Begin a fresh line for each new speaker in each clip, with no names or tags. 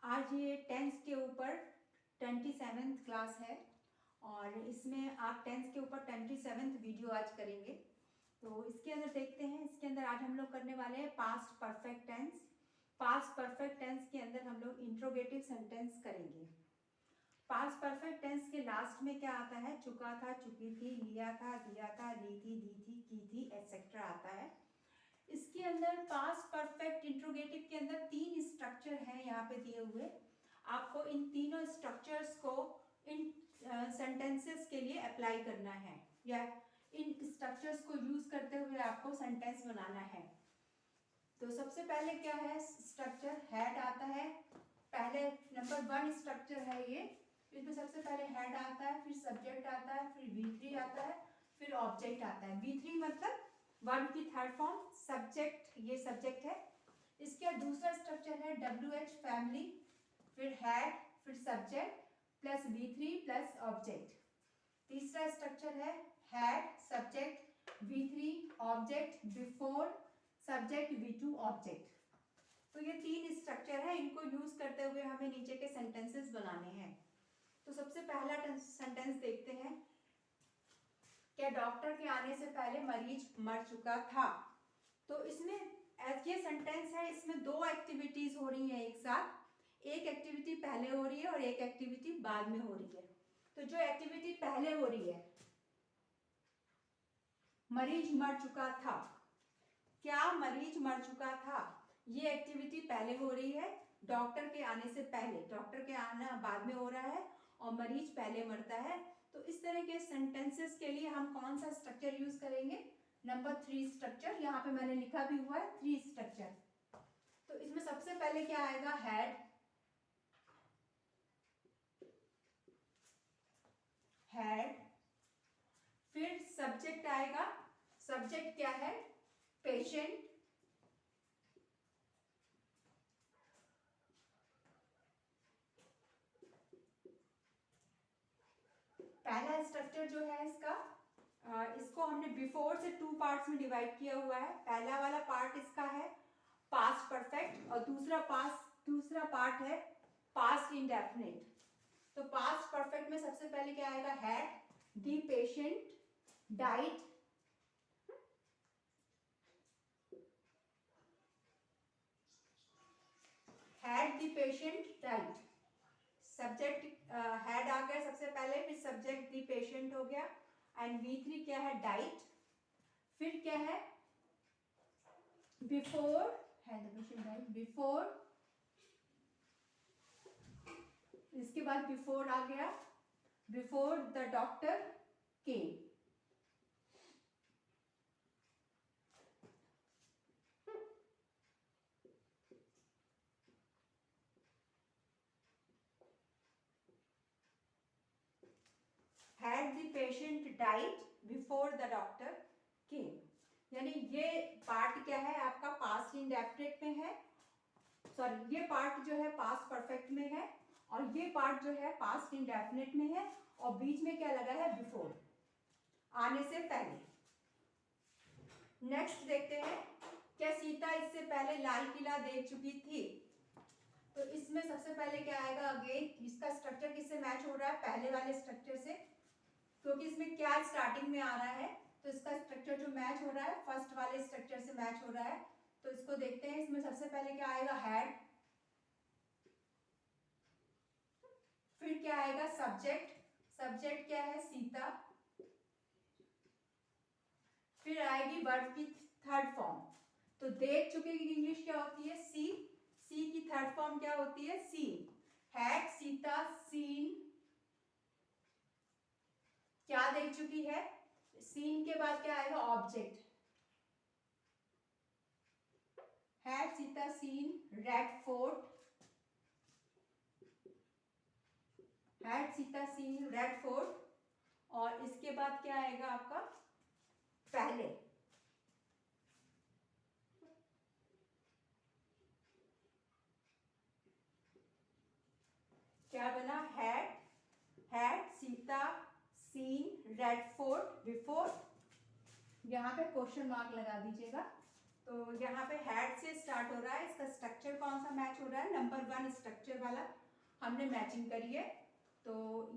आज ये टेंथ के ऊपर 27th क्लास है और इसमें आप टेंथ के ऊपर 27th वीडियो आज करेंगे। तो इसके अंदर देखते हैं, इसके अंदर आज हम लोग करने वाले हैं past perfect tense. Past perfect tense के अंदर हम लोग इंट्रोगेटिव सेंटेंस करेंगे। पास्ट परफेक्ट टेंस के लास्ट में क्या आता है? चुका था, चुकी थी, लिया था, दिया था, ली थी, दी थी, की थी, एटसेट्रा आता है। इसके अंदर पास्ट परफेक्ट इंट्रोगेटिव के अंदर 3 स्ट्रक्चर हैं यहाँ पे दिए हुए। आपको इन तीनों स्ट्रक्चर्स को इन सेंटेंसेस के लिए अप्लाई करना है या इन स्ट्रक्चर्स को यूज करते हुए आपको सेंटेंस बनाना है। तो सबसे पहले क्या है? स्ट्रक्चर हेड आता है। पहले नंबर 1 स्ट्रक्चर है ये। इसमें सबसे पहले हेड आता है, फिर सब्जेक्ट आता है, फिर V3 आता है, फिर ऑब्जेक्ट आता है। V3 मतलब वर्ब की थर्ड फॉर्म, सब्जेक्ट, ये सब्जेक्ट है। इसके दूसरा स्ट्रक्चर है WH फैमिली, फिर हेड, फिर subject plus V3 plus object. तीसरा स्ट्रक्चर है head, subject, V3, object, before subject, V2 object. तो ये 3 स्ट्रक्चर है, इनको यूज करते हुए हमें नीचे के सेंटेंसेस बनाने हैं। तो सबसे पहला सेंटेंस देखते हैं। क्या डॉक्टर के आने से पहले मरीज मर चुका था? तो इसमें ये सेंटेंस है, इसमें 2 एक्टिविटीज हो रही हैं एक साथ। एक एक्टिविटी पहले हो रही है और एक एक्टिविटी बाद में हो रही है। तो जो एक्टिविटी पहले हो रही है, मरीज मर चुका था, क्या मरीज मर चुका था, ये एक्टिविटी पहले हो रही है डॉक्टर के आने से पहले। डॉक्टर के आना बाद में हो रहा है और मरीज पहले मरता है। तो इस तरह के सेंटेंसेस के लिए हम कौन सा स्ट्रक्चर यूज करेंगे? Number 3 structure. यहाँ पे मैंने लिखा भी हुआ है 3 स्ट्रक्चर। तो इसमें सबसे पहले क्या आएगा? हेड, हेड, फिर सब्जेक्ट आएगा। सब्जेक्ट क्या है? पेशेंट, पहला स्ट्रक्चर जो है इसका, इसको हमने बिफोर से 2 पार्ट्स में डिवाइड किया हुआ है। पहला वाला पार्ट इसका है पास्ट परफेक्ट और दूसरा पार्ट है पास्ट इंडेफिनिट। तो पास्ट परफेक्ट में सबसे पहले क्या आएगा? Had, the patient died, had the patient died. Subject had आ गया सबसे पहले, फिर सब्जेक्ट द पेशेंट हो गया एंड V3 क्या है? डाइट। फिर क्या है? Before, had the patient diet, before, इसके बाद बिफोर आ गया, before the doctor came. Had the patient died before the doctor came। यानी ये पार्ट क्या है आपका? पास्ट इंडेफिनिट में है, सॉरी ये पार्ट जो है पास्ट परफेक्ट में है और ये पार्ट जो है पास्ट इंडेफिनिट में है और बीच में क्या लगा है? बिफोर, आने से पहले। नेक्स्ट देखते हैं, क्या सीता इससे पहले लाल किला देख चुकी थी? तो इसमें सबसे पहले क्या आएगा? अगेन इसका स्ट्रक्चर किससे मैच हो रहा है? पहले वाले स्ट्रक्चर से, क्योंकि इसमें क्या स्टार्टिंग में आ रहा है। तो इसका स्ट्रक्चर जो मैच हो रहा है फर्स्ट वाले स्ट्रक्चर से मैच हो रहा है। तो इसको देखते हैं। इसमें सबसे पहले क्या आएगा? हैड, फिर क्या आएगा? सब्जेक्ट, सब्जेक्ट क्या है? सीता, फिर आएगी वर्ब की थर्ड फॉर्म। तो देख चुके की इंग्लिश क्या होती है? सी। सी की थर्ड फॉर्म क्या होती है? सीन। हैड, सीता, सीन, क्या देख चुकी है? सीन के बाद क्या आएगा? Object. Had, Sita, seen, Red Fort, had, Sita, seen, Red Fort. और इसके बाद क्या आएगा आपका? पहले। क्या बना? Had, Sita, seen, Red Fort, before. यहां पे क्वेश्चन मार्क लगा दीजिएगा। तो यहाँ पे हैड से स्टार्ट हो रहा है, इसका स्ट्रक्चर कौन सा मैच हो रहा है, नंबर 1 स्ट्रक्चर वाला हमने मैचिंग करी है। तो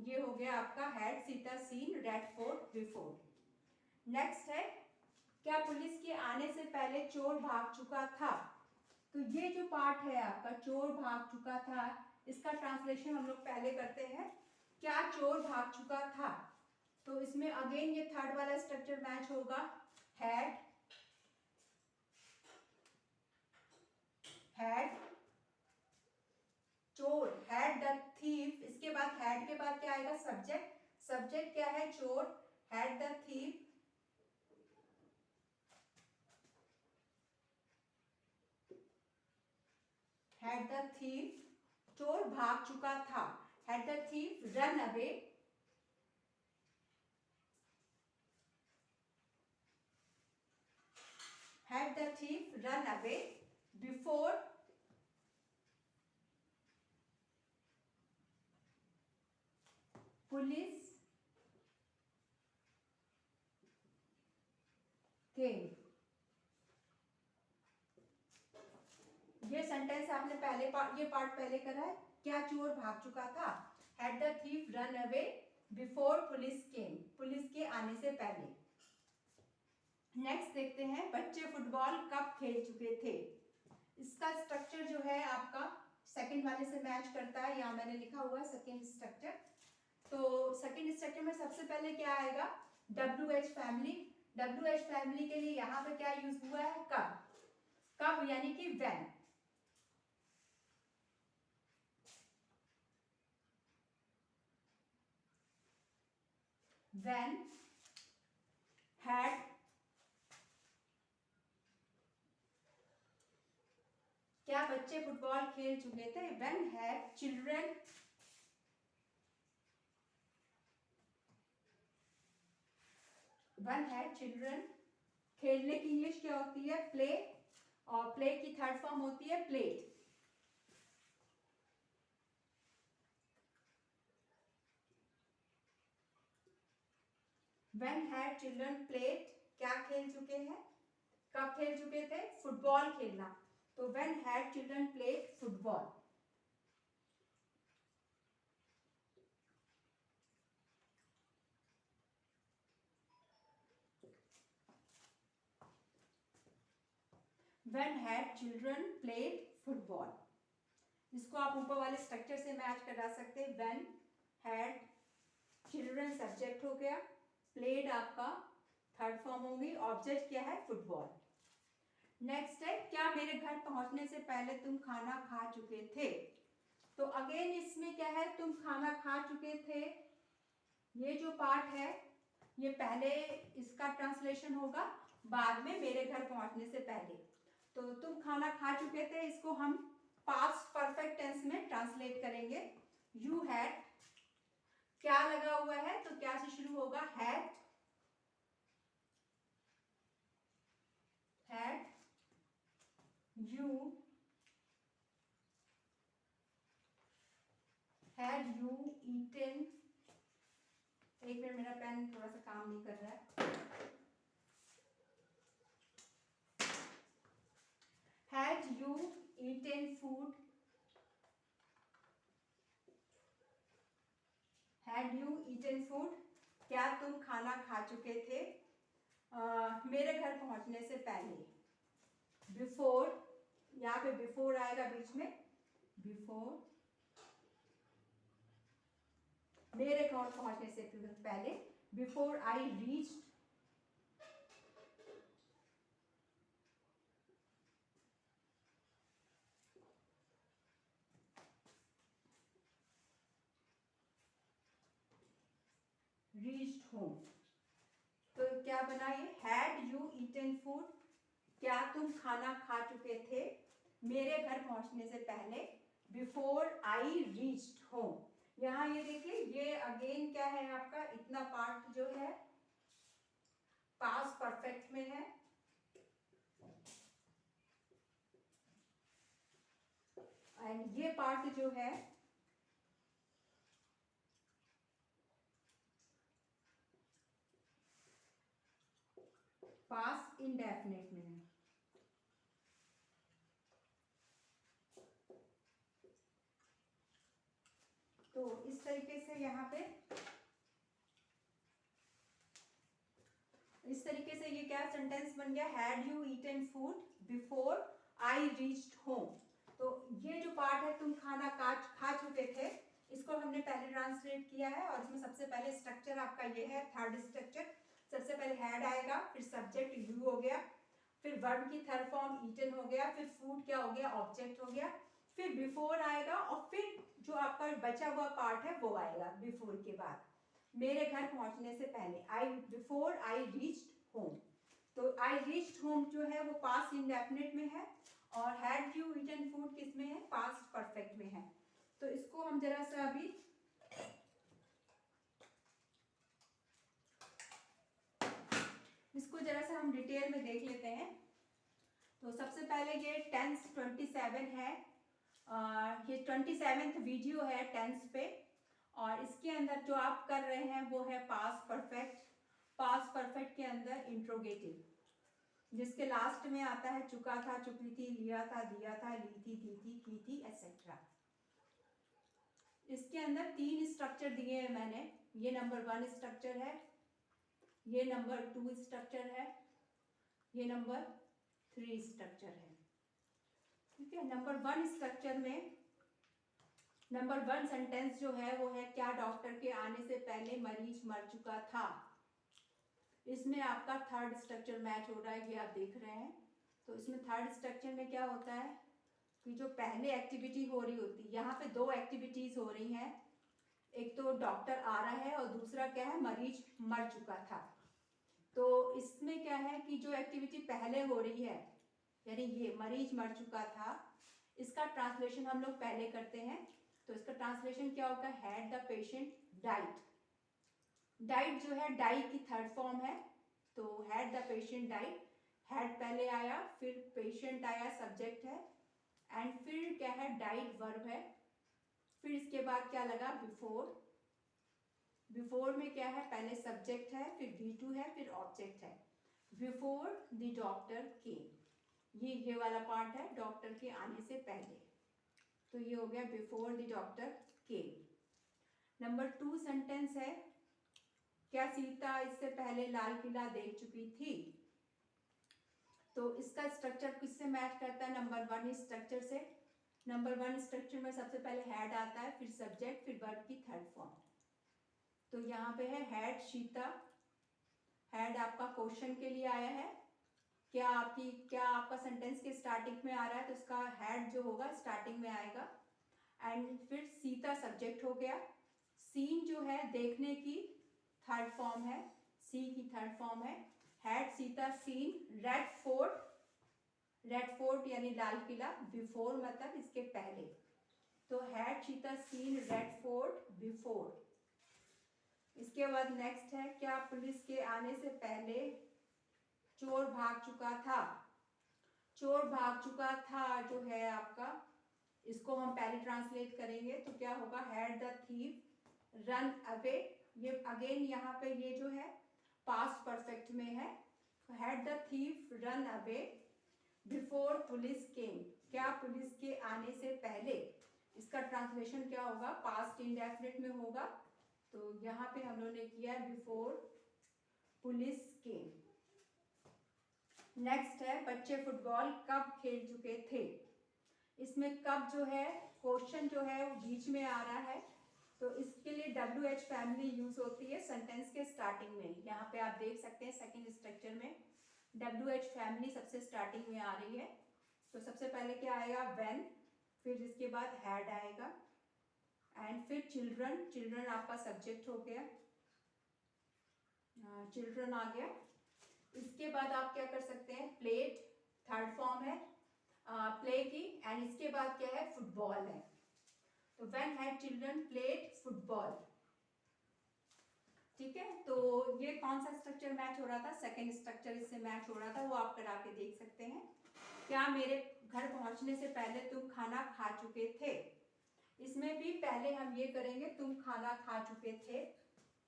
ये हो गया आपका had Sita seen Red Fort before. Next है, क्या पुलिस के आने से पहले चोर भाग चुका था। तो ये जो पार्ट है आपका चोर भाग चुका था, इसका ट्रांसलेशन हम लोग पहले करते हैं, क्या चोर भाग चुका था। तो इसमें अगेन ये थर्ड वाला स्ट्रक्चर मैच होगा, हैड चोर, हैड द थीफ, इसके बाद हैड के बाद क्या आएगा, सब्जेक्ट, सब्जेक्ट क्या है, चोर, हैड द थीफ चोर भाग चुका था, had the thief run away, had the thief run away before police came। ये सेंटेंस आपने पहले ये पार्ट पहले करा है, क्या चोर भाग चुका था, had the thief run away before police came, police के आने से पहले। नेक्स्ट देखते हैं, बच्चे फुटबॉल कब खेल चुके थे। इसका स्ट्रक्चर जो है आपका सेकंड वाले से मैच करता है, यहाँ मैंने लिखा हुआ है सेकंड स्ट्रक्चर। तो सेकंड स्ट्रक्चर में सबसे पहले क्या आएगा, WH फैमिली, WH फैमिली के लिए यहाँ पे क्या यूज हुआ है, कब, कब यानी कि व्हेन। When had क्या बच्चे फुटबॉल खेल चुके थे, when had children खेलने की इंग्लिश क्या होती है, प्ले, और प्ले की थर्ड फॉर्म होती है played. When had children played, क्या खेल चुके हैं, कब खेल चुके थे, फुटबॉल खेलना। तो when had children played football। When had children played football, इसको आप ऊपर वाले स्ट्रक्चर से मैच करा सकते हैं। When had children सब्जेक्ट हो गया, played आपका थर्ड फॉर्म होगी, ऑब्जेक्ट क्या है, फुटबॉल। नेक्स्ट है, क्या मेरे घर पहुंचने से पहले तुम खाना खा चुके थे। तो अगेन इसमें क्या है, तुम खाना खा चुके थे, ये जो पार्ट है ये पहले इसका ट्रांसलेशन होगा, बाद में मेरे घर पहुंचने से पहले। तो तुम खाना खा चुके थे, इसको हम पास्ट परफेक्ट टेंस में ट्रांसलेट करेंगे। यू हैड, क्या लगा हुआ है तो क्या से शुरू होगा, हैड you eaten, एक मिनट मेरा पेन थोड़ा सा काम नहीं कर रहा है। Had you eaten food, had you eaten food, क्या तुम खाना खा चुके थे मेरे घर पहुंचने से पहले। बिफोर, यहाँ पे बिफोर आएगा बीच में, बिफोर मेरे घर पहुंचने से पहले, बिफोर आई रीच्ड, होम। तो क्या बना ये, हैड यू ईटन फूड, क्या तुम खाना खा चुके थे मेरे घर पहुंचने से पहले, बिफोर आई रीच्ड होम। यहाँ ये देखिए, ये अगेन क्या है आपका, इतना पार्ट जो है पास्ट परफेक्ट में है, एंड ये पार्ट जो है पास्ट इंडेफिनिट में है। तो इस तरीके से यहाँ पे इस तरीके से ये क्या सेंटेंस बन गया, had you eaten food before I reached home. तो ये जो पार्ट है तुम खाना खा चुके थे, इसको हमने पहले ट्रांसलेट किया है और इसमें सबसे पहले स्ट्रक्चर आपका ये है, थर्ड स्ट्रक्चर। सबसे पहले हैड आएगा, फिर सब्जेक्ट यू हो गया, फिर वर्ब की थर्ड फॉर्म ईटन हो गया, फिर फूड क्या हो गया, ऑब्जेक्ट हो गया, फिर बिफोर आएगा और फिर जो आपका बचा हुआ पार्ट है वो आएगा बिफोर के बाद, मेरे घर पहुंचने से पहले, बिफोर आई रीच्ड होम। तो आई रीच्ड होम जो है वो पास्ट इंडेफिनिट में है और हैड यू ईटन फूड किस में है, पास्ट परफेक्ट में है। तो इसको हम जरा सा अभी हम डिटेल में देख लेते हैं। तो सबसे पहले ये टेंस 27 है, ये 27th वीडियो है टेंस पे, और इसके अंदर जो आप कर रहे हैं वो है पास्ट परफेक्ट। पास्ट परफेक्ट के अंदर इंट्रोगेटिव, जिसके लास्ट में आता है चुका था, चुकी थी, लिया था, दिया था, ली थी, दी थी, की थी, एटसेट्रा। इसके अंदर 3 स्ट्रक्चर दिए हैं मैंने। ये नंबर 1 स्ट्रक्चर है, ये नंबर 2 स्ट्रक्चर है, ये नंबर 3 स्ट्रक्चर है। ठीक है, नंबर 1 स्ट्रक्चर में नंबर 1 सेंटेंस जो है वो है, क्या डॉक्टर के आने से पहले मरीज मर चुका था। इसमें आपका थर्ड स्ट्रक्चर मैच हो रहा है, ये आप देख रहे हैं। तो इसमें थर्ड स्ट्रक्चर में क्या होता है कि जो पहले एक्टिविटी हो रही होती है, यहाँ पे 2 एक्टिविटीज हो रही हैं, एक तो डॉक्टर आ रहा है और दूसरा क्या है, मरीज मर चुका था। तो इसमें क्या है कि जो एक्टिविटी पहले हो रही है, यानी ये मरीज मर चुका था, इसका ट्रांसलेशन हम लोग पहले करते हैं। तो इसका ट्रांसलेशन क्या होगा, had the patient died. Died जो है डाई की थर्ड फॉर्म है, तो had the patient died, had पहले आया, फिर पेशेंट आया, सब्जेक्ट है, एंड फिर क्या है, डाइड वर्ब है, फिर इसके बाद क्या लगा, बिफोर। बिफोर में क्या है, पहले सब्जेक्ट है, फिर V2 है, फिर ऑब्जेक्ट है। बिफोर द डॉक्टर केम, ये वाला पार्ट है, डॉक्टर के आने से पहले। तो ये हो गया before the doctor came. Number 2 sentence है, क्या सीता इससे पहले लाल किला देख चुकी थी। तो इसका स्ट्रक्चर किससे मैच करता है, नंबर 1 स्ट्रक्चर से। नंबर 1 स्ट्रक्चर में सबसे पहले हैड आता है, फिर सब्जेक्ट, फिर वर्ब की थर्ड फॉर्म। तो यहाँ पे है हैड सीता, हैड आपका क्वेश्चन के लिए आया है, क्या आपका सेंटेंस के स्टार्टिंग में आ रहा है, तो इसका हैड जो होगा स्टार्टिंग में आएगा, एंड फिर सीता सब्जेक्ट हो गया। सीन जो है देखने की थर्ड फॉर्म है, सी की थर्ड फॉर्म है, had Sita seen Red Fort, Red Fort यानी लाल किला, बिफोर मतलब इसके पहले। तो had Sita seen Red Fort before. इसके बाद नेक्स्ट है, क्या पुलिस के आने से पहले चोर भाग चुका था। चोर भाग चुका था जो है आपका, इसको हम पहले ट्रांसलेट करेंगे तो क्या होगा, had the thief run away. ये अगेन यहाँ पे ये जो है पास्ट परफेक्ट में है, had the thief run away before police केम, क्या पुलिस के आने से पहले। इसका ट्रांसलेशन क्या होगा, पास्ट इंडेफिनिट में होगा। तो यहाँ पे हम लोगों ने किया बिफोर पुलिस केम। नेक्स्ट है, बच्चे फुटबॉल कब खेल चुके थे। इसमें कब जो है क्वेश्चन जो है वो बीच में आ रहा है, तो इसके लिए WH फैमिली यूज होती है सेंटेंस के स्टार्टिंग में। यहाँ पे आप देख सकते हैं सेकंड स्ट्रक्चर में WH फैमिली सबसे स्टार्टिंग में आ रही है। तो सबसे पहले क्या आएगा, व्हेन, फिर इसके बाद हैड आएगा, एंड फिर चिल्ड्रन, चिल्ड्रन आपका सब्जेक्ट हो गया, चिल्ड्रन आ गया। इसके बाद आप क्या कर सकते हैं, प्लेड थर्ड फॉर्म है प्ले की, एंड इसके बाद क्या है, फुटबॉल है। तो when had children played football. ठीक है, तो ये कौन सा स्ट्रक्चर मैच हो रहा था, सेकंड स्ट्रक्चर इससे मैच हो रहा था, वो आप करा के देख सकते हैं। क्या मेरे घर पहुंचने से पहले तुम खाना खा चुके थे। इसमें भी पहले हम ये करेंगे, तुम खाना खा चुके थे।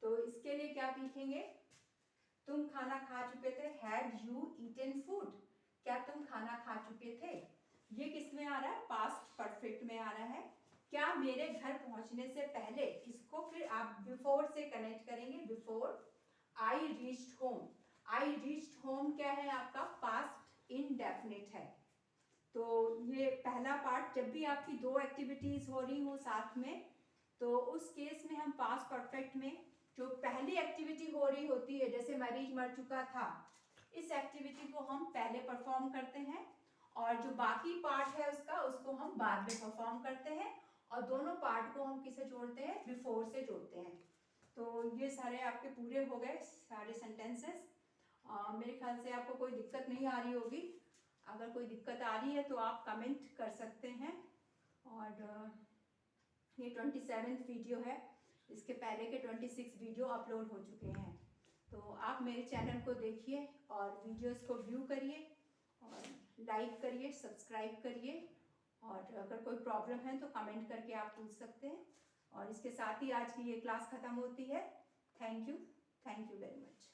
तो इसके लिए क्या लिखेंगे, तुम खाना खा चुके थे, हैड यू ईटन फूड, क्या तुम खाना खा चुके थे। ये किस में आ रहा है, पास्ट परफेक्ट में आ रहा है, क्या मेरे घर पहुंचने से पहले, इसको फिर आप बिफोर से कनेक्ट करेंगे। Before I reached home. I reached home क्या है आपका? पास्ट इंडेफिनिट है। तो ये पहला पार्ट, जब भी आपकी दो एक्टिविटीज हो रही हो साथ में, तो उस केस में हम पास्ट परफेक्ट में जो पहली एक्टिविटी हो रही होती है, जैसे मरीज मर चुका था, इस एक्टिविटी को हम पहले परफॉर्म करते हैं, और जो बाकी पार्ट है उसको हम बाद में परफॉर्म करते हैं, और दोनों पार्ट को हम किसे जोड़ते हैं? बिफोर से जोड़ते हैं। तो ये सारे आपके पूरे हो गए, सारे सेंटेंसेस। मेरे ख्याल से आपको कोई दिक्कत नहीं आ रही होगी। अगर कोई दिक्कत आ रही है तो आप कमेंट कर सकते हैं। और ये 27th वीडियो है, इसके पहले के 26 वीडियो अपलोड हो चुके हैं। तो आप मेरे चैनल को देखिए और वीडियोस को व्यू करिए और लाइक करिए, सब्सक्राइब करिए, और अगर कोई प्रॉब्लम है तो कमेंट करके आप पूछ सकते हैं। और इसके साथ ही आज की ये क्लास ख़त्म होती है। Thank you very much.